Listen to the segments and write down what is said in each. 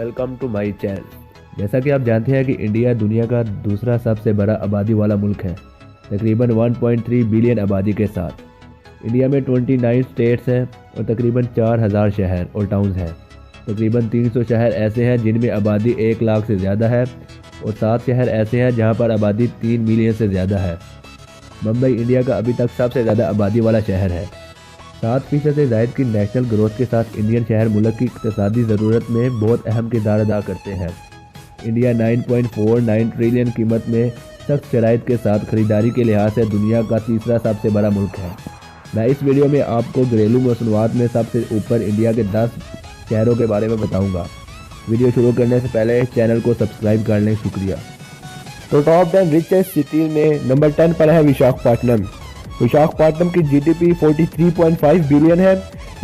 Welcome to my channel. जैसा कि आप जानते हैं कि इंडिया दुनिया का दूसरा सबसे बड़ा आबादी वाला मुल्क है, तकरीबन 1.3 बिलियन आबादी के साथ। इंडिया में 29 स्टेट्स हैं और तकरीबन 4000 शहर और टाउन्स हैं। तकरीबन 300 शहर ऐसे हैं जिनमें आबादी 1 लाख से ज़्यादा है और 7 शहर ऐसे हैं जहां पर आबादी 3 मिलियन से ज़्यादा है। मुंबई इंडिया का अभी तक सबसे ज़्यादा आबादी वाला शहर है। 7% से ज़ायद की नेशनल ग्रोथ के साथ इंडियन शहर मुल्क की इक़्तिसादी ज़रूरत में बहुत अहम किरदार अदा करते हैं। इंडिया 9.49 ट्रिलियन कीमत में सख्त शराइत के साथ ख़रीदारी के लिहाज से दुनिया का तीसरा सबसे बड़ा मुल्क है। मैं इस वीडियो में आपको घरेलू मसनूआत में सबसे ऊपर इंडिया के 10 शहरों के बारे में बताऊंगा। वीडियो शुरू करने से पहले चैनल को सब्सक्राइब कर लें, शुक्रिया। तो टॉप 10 रिचेस्ट सिटी में नंबर 10 पर है विशाखापट्टनम। विशाखापट्टनम की जीडीपी 43.5 बिलियन है।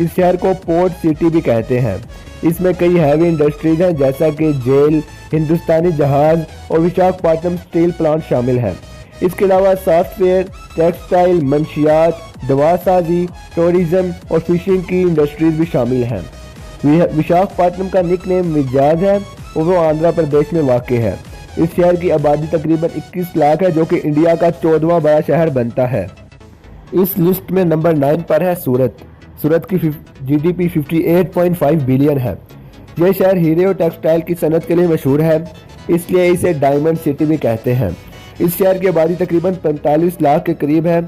इस शहर को पोर्ट सिटी भी कहते हैं। इसमें कई हैवी इंडस्ट्रीज हैं जैसा कि जेल, हिंदुस्तानी जहाज और विशाखापट्टनम स्टील प्लांट शामिल हैं। इसके अलावा सॉफ्टवेयर, टेक्सटाइल, मंशियात, दवासाजी, टूरिज्म और फिशिंग की इंडस्ट्रीज भी शामिल हैं। विशाखापट्टनम का निकनेम मिजाज है और वो आंध्र प्रदेश में वाक़ है। इस शहर की आबादी तकरीबन 21 लाख है जो कि इंडिया का 14वां बड़ा शहर बनता है। इस लिस्ट में नंबर 9 पर है सूरत। सूरत की जीडीपी 58.5 बिलियन है। यह शहर हीरे और टेक्सटाइल की सनत के लिए मशहूर है, इसलिए इसे डायमंड सिटी भी कहते हैं। इस शहर की आबादी तकरीबन 45 लाख के करीब है।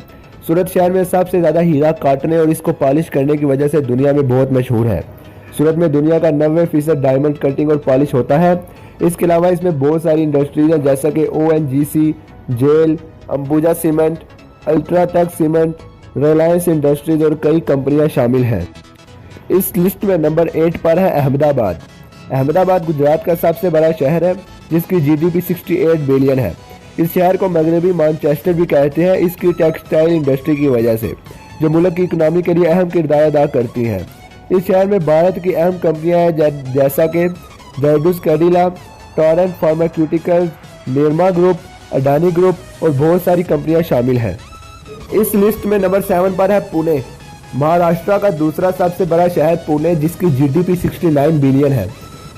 सूरत शहर में सबसे ज़्यादा हीरा काटने और इसको पॉलिश करने की वजह से दुनिया में बहुत मशहूर है। सूरत में दुनिया का 90% डायमंड कटिंग और पॉलिश होता है। इसके अलावा इसमें बहुत सारी इंडस्ट्रीज हैं जैसा कि ONGC, GAIL, Ambuja cement, UltraTech cement, Reliance Industries और कई कंपनियां शामिल हैं। इस लिस्ट में नंबर 8 पर है अहमदाबाद। अहमदाबाद गुजरात का सबसे बड़ा शहर है जिसकी जीडीपी 68 बिलियन है। इस शहर को मगरबी मैनचेस्टर भी कहते हैं इसकी टेक्सटाइल इंडस्ट्री की वजह से, जो मुल्क की इकनॉमी के लिए अहम किरदार अदा करती हैं। इस शहर में भारत की अहम कंपनियां हैं जैसा कि Zydus Cadila, Torrent pharmaceuticals, Nirma group, Adani group और बहुत सारी कंपनियां शामिल हैं। इस लिस्ट में नंबर 7 पर है पुणे। महाराष्ट्र का दूसरा सबसे बड़ा शहर पुणे जिसकी जीडीपी 69 बिलियन है।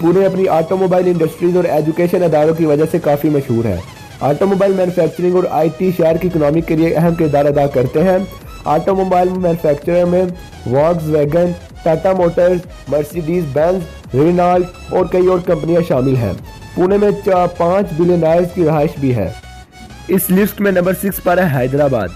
पुणे अपनी ऑटोमोबाइल इंडस्ट्रीज और एजुकेशन अदारों की वजह से काफ़ी मशहूर है। ऑटोमोबाइल मैन्युफैक्चरिंग और IT शहर की इकनॉमी के लिए अहम किरदार अदा करते हैं। ऑटोमोबाइल मैन्युफैक्चरर में Volkswagen, Tata Motors, Mercedes Benz, Renault और कई और कंपनियां शामिल हैं। पुणे में 5 बिलियनर्स की रहाइश भी है। इस लिस्ट में नंबर 6 पर है हैदराबाद।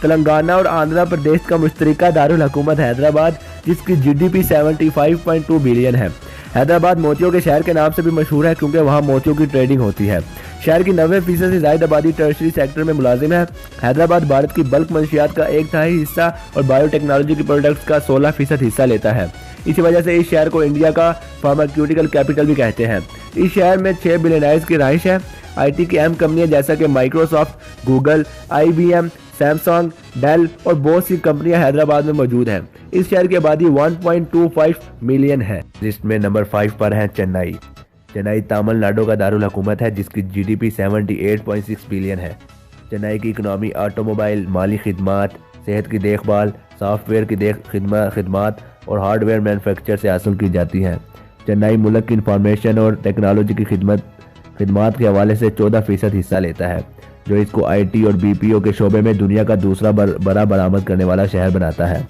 तेलंगाना और आंध्र प्रदेश का मुश्तरका दारुल हुकूमत हैदराबाद जिसकी जीडीपी 75.2 बिलियन है। हैदराबाद मोतियों के शहर के नाम से भी मशहूर है क्योंकि वहाँ मोतियों की ट्रेडिंग होती है। शहर की 90% से ज़्यादा आबादी टर्शरी सेक्टर में मुलाजिम है। हैदराबाद भारत की बल्क मंशियात का 1/3 हिस्सा और बायोटेक्नोलॉजी के प्रोडक्ट्स का 16% हिस्सा लेता है। इसी वजह से इस शहर को इंडिया का फार्मास्यूटिकल कैपिटल भी कहते हैं। इस शहर में 6 बिलियनर्स की रहाइश है। IT की अहम कंपनियां जैसा कि Microsoft, Google, IBM, Samsung, Dell और बहुत सी कंपनियां हैदराबाद में मौजूद हैं। इस शहर की आबादी 1.25 मिलियन है। लिस्ट में नंबर 5 पर है चेन्नई। चेन्नई तमिलनाडु का दारुल हुकूमत है जिसकी जीडीपी 78.6 बिलियन है। चेन्नई की इकनॉमी ऑटोमोबाइल, माली खिदमात, सेहत की देखभाल, सॉफ्टवेयर की खिदमात और हार्डवेयर मैन्युफैक्चर से हासिल की जाती है। चेन्नई मुल्क की इंफॉर्मेशन और टेक्नोलॉजी की खिदमात के हवाले से 14% हिस्सा लेता है, जो इसको IT और BPO के शोबे में दुनिया का दूसरा बड़ा बरामद करने वाला शहर बनाता है।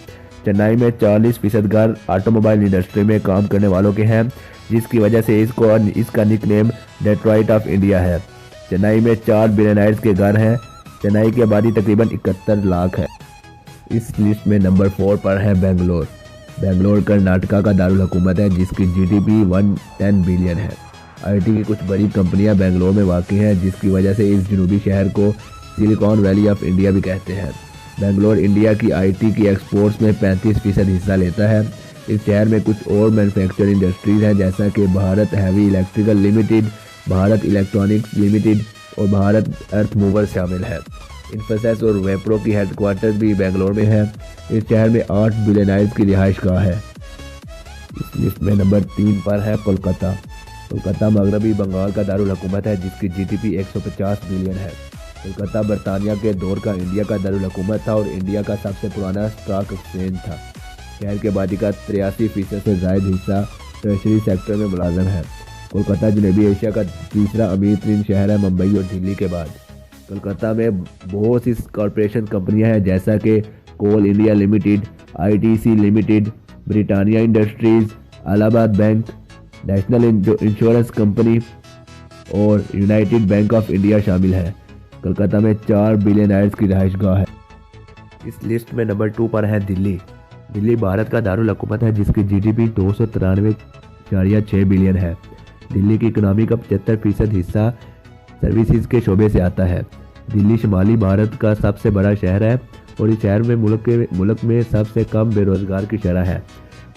चेन्नई में 40% घर ऑटोमोबाइल इंडस्ट्री में काम करने वालों के हैं, जिसकी वजह से इसका निकनेम डेट्रॉइट ऑफ इंडिया है। चेन्नई में 4 बिलियनर्स के घर हैं। चेन्नई की आबादी तकरीबन 71 लाख है। इस लिस्ट में नंबर 4 पर है बेंगलोर। बेंगलोर कर्नाटका का दारुल हुकूमत है जिसकी जीडीपी 110 बिलियन है। IT की कुछ बड़ी कंपनियां बेंगलोर में वाक़ हैं जिसकी वजह से इस जनूबी शहर को सिलिकॉन वैली ऑफ इंडिया भी कहते हैं। बेंगलोर इंडिया की IT की एक्सपोर्ट्स में 35% हिस्सा लेता है। इस शहर में कुछ और मैन्युफैक्चरिंग इंडस्ट्रीज हैं जैसा कि Bharat heavy electrical limited, Bharat electronics limited और भारत अर्थ मूवर शामिल है। इन्फोसिस और वेप्रो की हेडक्वार्टर्स भी बेंगलोर में है। इस शहर में 8 बिलियनर्स की रिहाइश गाह है। इस लिस्ट में नंबर 3 पर है कोलकाता। कोलकाता मगरबी बंगाल का दारुल हुकूमत है जिसकी जीडीपी 150 बिलियन है। कोलकाता बरतानिया के दौर का इंडिया का दारुल हुकूमत था और इंडिया का सबसे पुराना स्टॉक एक्सचेंज था। शहर की आबादी का 83% से ज़ायद हिस्सा टर्शरी सेक्टर में मुलाजम है। कोलकाता जनूबी एशिया का तीसरा अमीर तरीन शहर है मुंबई और दिल्ली के बाद। कोलकाता में बहुत सी कॉरपोरेशन कंपनियां हैं जैसा कि Coal India Limited, ITC Limited, Britannia Industries, Allahabad bank, National Insurance company और यूनाइटेड बैंक ऑफ इंडिया शामिल है। कोलकाता में 4 बिलियनर्स की रहायशगाह है। इस लिस्ट में नंबर 2 पर है दिल्ली। दिल्ली भारत का दारुल हुकूमत है जिसकी जीडीपी 293.6 बिलियन है। दिल्ली की इकनॉमी का 75% हिस्सा सर्विसेज के शोबे से आता है। दिल्ली शुमाली भारत का सबसे बड़ा शहर है और इस शहर में मुल्क में सबसे कम बेरोजगार की शरह है।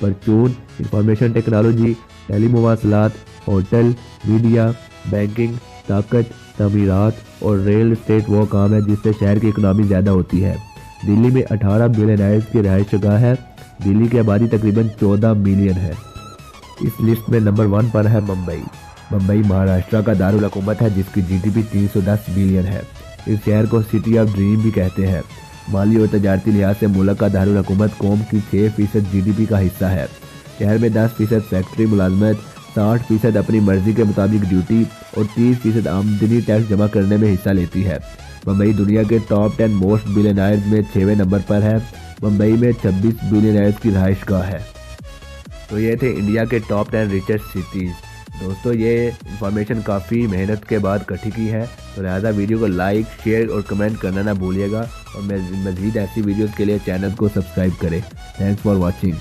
परचून, इंफॉर्मेशन टेक्नोलॉजी, टेलीमुवासलात, होटल, मीडिया, बैंकिंग, ताकत, तमीरात और रियल एस्टेट वो काम है जिससे शहर की इकनॉमी ज़्यादा होती है। दिल्ली में 18 बिलियनर्स की रहायशगाह है। दिल्ली की आबादी तकरीबन 14 मिलियन है। इस लिस्ट में नंबर 1 पर है मुंबई। मुंबई महाराष्ट्र का दारुल हुकूमत है जिसकी जीडीपी 310 बिलियन है। इस शहर को सिटी ऑफ ड्रीम भी कहते हैं। माली और तजारती लिहाज से मुल्क का दारुल हुकूमत कौम की 6% जीडीपी का हिस्सा है। शहर में 10% फैक्ट्री मुलाजमत, 60% अपनी मर्जी के मुताबिक ड्यूटी और 30% आमदनी टैक्स जमा करने में हिस्सा लेती है। मुंबई दुनिया के टॉप 10 मोस्ट बिलियनर्स में 6वें नंबर पर है। मुंबई में 26 बिलियनर्स की रहायशगाह है। तो ये थे इंडिया के टॉप 10 रिचेस्ट सिटीज़। दोस्तों ये इन्फॉर्मेशन काफ़ी मेहनत के बाद इकट्ठी की है, तो लिहाजा वीडियो को लाइक, शेयर और कमेंट करना ना भूलिएगा और मज़ीद ऐसी वीडियोज़ के लिए चैनल को सब्सक्राइब करें। Thanks for watching.